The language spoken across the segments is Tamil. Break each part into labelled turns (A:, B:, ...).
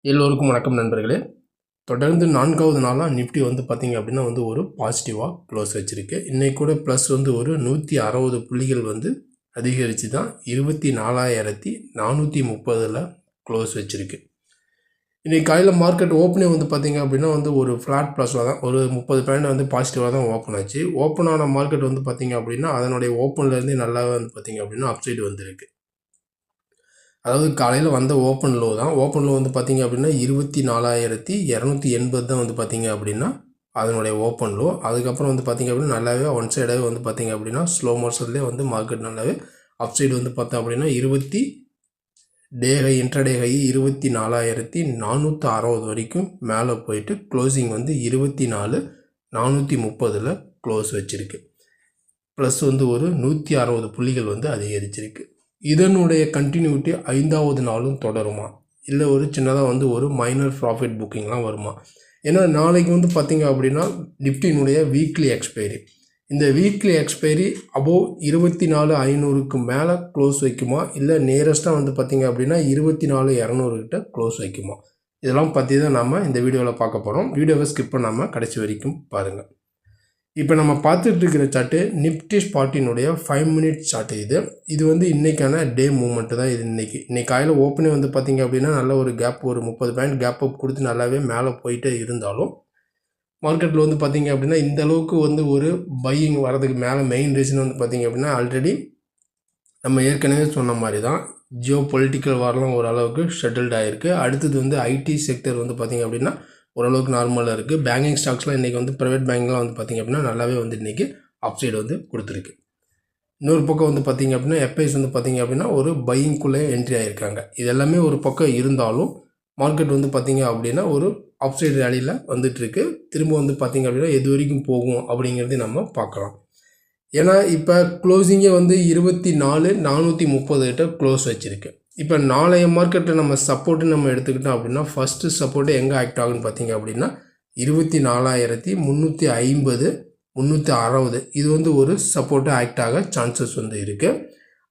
A: எல்லோருக்கும் வணக்கம் நண்பர்களே. தொடர்ந்து 4வது நாளாக நிஃப்டி பார்த்திங்க அப்படின்னா ஒரு பாசிட்டிவாக க்ளோஸ் வச்சுருக்கு. இன்றைக்கி கூட ப்ளஸ் ஒரு 160 புள்ளிகள் அதிகரித்து தான் 24,430 க்ளோஸ் வச்சுருக்கு. இன்றைக்கி காலையில் மார்க்கெட் ஓப்பனே பார்த்திங்க அப்படின்னா ஒரு ஃப்ளாட் ப்ளஸில் தான் ஒரு 30 பாயிண்ட் பாசிட்டிவாக தான் ஓப்பன் ஆச்சு. ஓப்பன் ஆன மார்க்கெட் பார்த்திங்க அப்படின்னா அதனுடைய ஓப்பன்லேருந்தே நல்லாவே பார்த்திங்க அப்படின்னா அப்சைடு வந்திருக்கு. அதாவது காலையில் வந்த ஓப்பன் லோ தான். ஓப்பன் லோ பார்த்திங்க அப்படின்னா 24,280 தான் பார்த்திங்க அப்படின்னா அதனுடைய ஓப்பன் லோ. அதுக்கப்புறம் பார்த்திங்க அப்படின்னா நல்லாவே ஒன் சைடாகவே பார்த்திங்க அப்படின்னா ஸ்லோ மோஷன்லேயே மார்க்கெட் நல்லாவே அப்சைடு பார்த்தோம் அப்படின்னா இன்ட்ராடே ஹை 24,460 வரைக்கும் மேலே போயிட்டு க்ளோசிங் 24,430 க்ளோஸ் வச்சுருக்கு. ப்ளஸ் ஒரு 160 புள்ளிகள் அதிகரிச்சிருக்கு. இதனுடைய கண்டினியூட்டி 5வது நாளும் தொடருமா, இல்லை ஒரு சின்னதாக ஒரு மைனர் ப்ராஃபிட் புக்கிங்லாம் வருமா? ஏன்னா நாளைக்கு பார்த்திங்க அப்படின்னா நிஃப்டினுடைய வீக்லி எக்ஸ்பைரி. இந்த வீக்லி எக்ஸ்பைரி அபோவ் 24,500க்கு மேலே க்ளோஸ் வைக்குமா, இல்லை நியரஸ்ட்டாக பார்த்திங்க அப்படின்னா 24,200 கிட்ட க்ளோஸ் வைக்குமா? இதெல்லாம் பற்றி தான் நம்ம இந்த வீடியோவில் பார்க்க போகிறோம். வீடியோவை ஸ்கிப் பண்ணாமல் கடைசி வரைக்கும் பாருங்கள். இப்போ நம்ம பார்த்துட்டு இருக்கிற சார்ட்டு நிஃப்டி ஸ்பாட்டினுடைய 5 மினிட்ஸ் சார்ட்டு. இது இன்றைக்கான டே மூமெண்ட்டு தான். இது இன்றைக்கி காலையில் ஓப்பனே பார்த்திங்க அப்படின்னா நல்ல ஒரு கேப், ஒரு 30 பாயிண்ட் கேப் அப் கொடுத்து நல்லாவே மேலே போயிட்டே இருந்தாலும் மார்க்கெட்டில் பார்த்திங்க அப்படின்னா இந்த அளவுக்கு ஒரு பையிங் வரதுக்கு மேலே மெயின் ரீசன் பார்த்திங்க அப்படின்னா ஆல்ரெடி நம்ம ஏற்கனவே சொன்ன மாதிரி தான் ஜியோ பொலிட்டிக்கல் வார்லாம் ஓரளவுக்கு ஷெட்டில்ட் ஆகிருக்கு. அடுத்தது ஐடி செக்டர் பார்த்திங்க அப்படின்னா ஓரளவுக்கு நார்மலாக இருக்குது. பேங்கிங் ஸ்டாக்ஸ்லாம் இன்றைக்கி ப்ரைவேட் பேங்க்லாம் பார்த்திங்க அப்படின்னா நல்லாவே இன்றைக்கி அப்சைடு கொடுத்துருக்கு. இன்னொரு பக்கம் பார்த்திங்க அப்படின்னா எஃப்ஐஸ் பார்த்திங்க அப்படின்னா ஒரு பையிங்குள்ளே என்ட்ரி ஆகியிருக்காங்க. இது எல்லாமே ஒரு பக்கம் இருந்தாலும் மார்க்கெட் பார்த்திங்க அப்படின்னா ஒரு அப்சைடு ரேலியில் வந்துட்டுருக்கு. திரும்ப பார்த்திங்க அப்படின்னா எது வரைக்கும் போகும் அப்படிங்கிறது நம்ம பார்க்கலாம். ஏன்னா இப்போ க்ளோசிங்கே 24,430 கிட்ட க்ளோஸ் வச்சுருக்கு. இப்போ நாளைய மார்க்கெட்டில் நம்ம சப்போர்ட்டு நம்ம எடுத்துக்கிட்டோம் அப்படின்னா ஃபஸ்ட்டு சப்போர்ட்டு எங்கே ஆக்ட் ஆகுன்னு பார்த்திங்க அப்படின்னா 24,350 360 இது ஒரு சப்போர்ட்டு ஆக்ட் ஆக சான்சஸ் இருக்குது.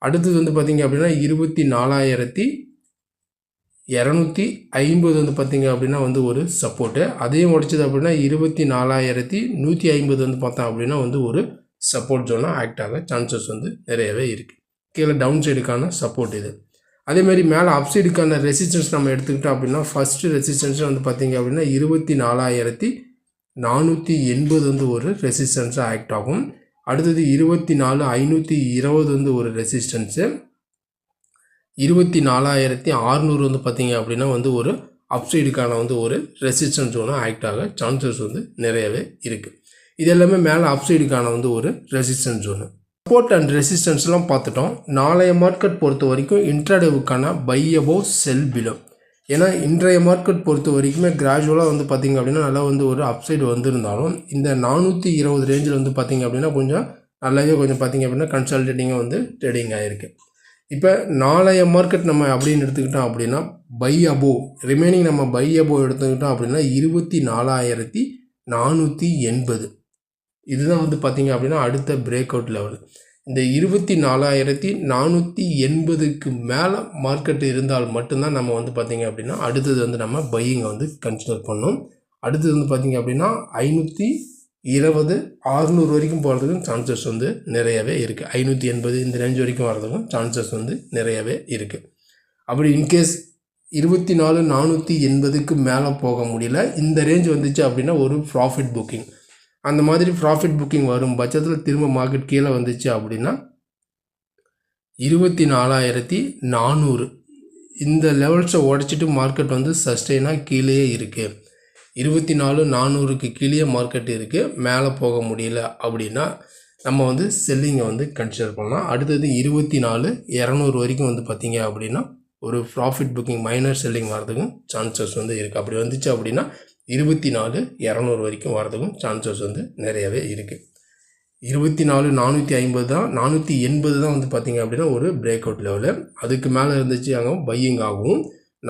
A: அடுத்தது பார்த்திங்க அப்படின்னா 24,250 பார்த்திங்க அப்படின்னா ஒரு சப்போர்ட்டு. அதையும் உடைச்சது அப்படின்னா 24,150 பார்த்தோம் அப்படின்னா ஒரு சப்போர்ட் ஜோனாக ஆக்ட் ஆக சான்சஸ் நிறையவே இருக்குது. கீழே டவுன் சைடுக்கான சப்போர்ட் இது. அதேமாதிரி மேலே அப்சைடுக்கான ரெசிஸ்டன்ஸ் நம்ம எடுத்துக்கிட்டோம் அப்படின்னா ஃபஸ்ட்டு ரெசிஸ்டன்ஸ் பார்த்திங்க அப்படின்னா 24,480 ஒரு ரெசிஸ்டன்ஸாக ஆக்ட் ஆகும். அடுத்தது 24,520 ஒரு ரெசிஸ்டன்ஸு. 24,600 பார்த்திங்க அப்படின்னா ஒரு அப்சைடுக்கான ஒரு ரெசிஸ்டன்ஸ் ஜோனாக ஆக்ட் ஆக சான்சஸ் நிறையவே இருக்குது. இது எல்லாமே மேலே அப்சைடுக்கான ஒரு ரெசிஸ்டன்ஸ் ஜோனு. சப்போர்ட் அண்ட் ரெசிஸ்டன்ஸ்லாம் பார்த்துட்டோம். நாளைய மார்க்கெட் பொறுத்த வரைக்கும் இன்ட்ராடேவுக்கான பை அபோவ் செல் பிலோ. ஏன்னா இன்றைய மார்க்கெட் பொறுத்த வரைக்குமே கிராஜுவலாக பார்த்திங்க அப்படின்னா நல்லா ஒரு அப்சைடு வந்திருந்தாலும் இந்த 420 ரேஞ்சில் பார்த்திங்க அப்படின்னா கொஞ்சம் நல்லாவே பார்த்திங்க அப்படின்னா கன்சால்டேட்டிங்காக ட்ரேடிங் ஆகிருக்கு. இப்போ நாளைய மார்க்கெட் நம்ம அப்படின்னு எடுத்துக்கிட்டோம் அப்படின்னா பை அபோவ் ரிமைனிங் நம்ம பை அபோவ் எடுத்துக்கிட்டோம் அப்படின்னா 24,480 இதுதான் பார்த்திங்க அப்படின்னா அடுத்த பிரேக் அவுட் லெவல். இந்த 24,480க்கு மேலே மார்க்கெட் இருந்தால் மட்டும்தான் நம்ம பார்த்திங்க அப்படின்னா அடுத்தது நம்ம பையிங்கை கன்சிடர் பண்ணோம். அடுத்தது பார்த்திங்க அப்படின்னா 520 600 வரைக்கும் போகிறதுக்கும் சான்சஸ் நிறையவே இருக்குது. 580 இந்த ரேஞ்ச் வரைக்கும் வர்றதுக்கும் சான்சஸ் நிறையவே இருக்குது. அப்படி இன்கேஸ் 24,480க்கு மேலே போக முடியல, இந்த ரேஞ்ச் வந்துச்சு அப்படின்னா ஒரு ப்ராஃபிட் புக்கிங். அந்த மாதிரி ப்ராஃபிட் புக்கிங் வரும் பட்சத்தில் திரும்ப மார்க்கெட் கீழே வந்துச்சு அப்படின்னா 24,400 இந்த லெவல்ஸை உடச்சிட்டு மார்க்கெட் சஸ்டெயினாக கீழேயே இருக்குது. 24,400க்கு கீழே மார்க்கெட் இருக்குது, மேலே போக முடியல அப்படின்னா நம்ம செல்லிங்கை கன்சிடர் பண்ணலாம். அடுத்தது 24,200 வரைக்கும் பார்த்திங்க அப்படின்னா ஒரு ப்ராஃபிட் புக்கிங் மைனர் செல்லிங் வரதுக்கும் சான்சஸ் இருக்குது. அப்படி வந்துச்சு அப்படின்னா 24,200 வரைக்கும் வரதுக்கும் சான்சஸ் நிறையவே இருக்குது. 24,450 தான் 480 தான் பார்த்திங்க அப்படின்னா ஒரு பிரேக் அவுட் லெவலு. அதுக்கு மேலே இருந்துச்சு அங்கே பையிங் ஆகும்.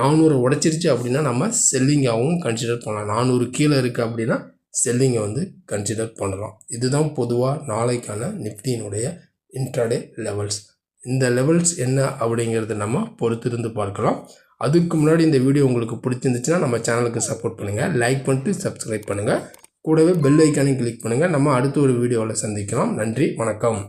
A: 400 உடச்சிருச்சு அப்படின்னா நம்ம செல்லிங்காகவும் கன்சிடர் பண்ணலாம். 400 கீழே இருக்குது அப்படின்னா செல்லிங்கை கன்சிடர் பண்ணலாம். இதுதான் பொதுவாக நாளைக்கான நிஃப்டியினுடைய இன்ட்ராடே லெவல்ஸ். இந்த லெவல்ஸ் என்ன அப்படிங்கிறது நம்ம பொறுத்திருந்து பார்க்கலாம். அதுக்கு முன்னாடி இந்த வீடியோ உங்களுக்கு பிடிச்சிருந்துச்சுன்னா நம்ம சேனலுக்கு சப்போர்ட் பண்ணுங்கள், லைக் பண்ணிட்டு சப்ஸ்கிரைப் பண்ணுங்கள், கூடவே பெல் ஐக்கானையும் கிளிக் பண்ணுங்கள். நம்ம அடுத்த ஒரு வீடியோவில் சந்திக்கலாம். நன்றி, வணக்கம்.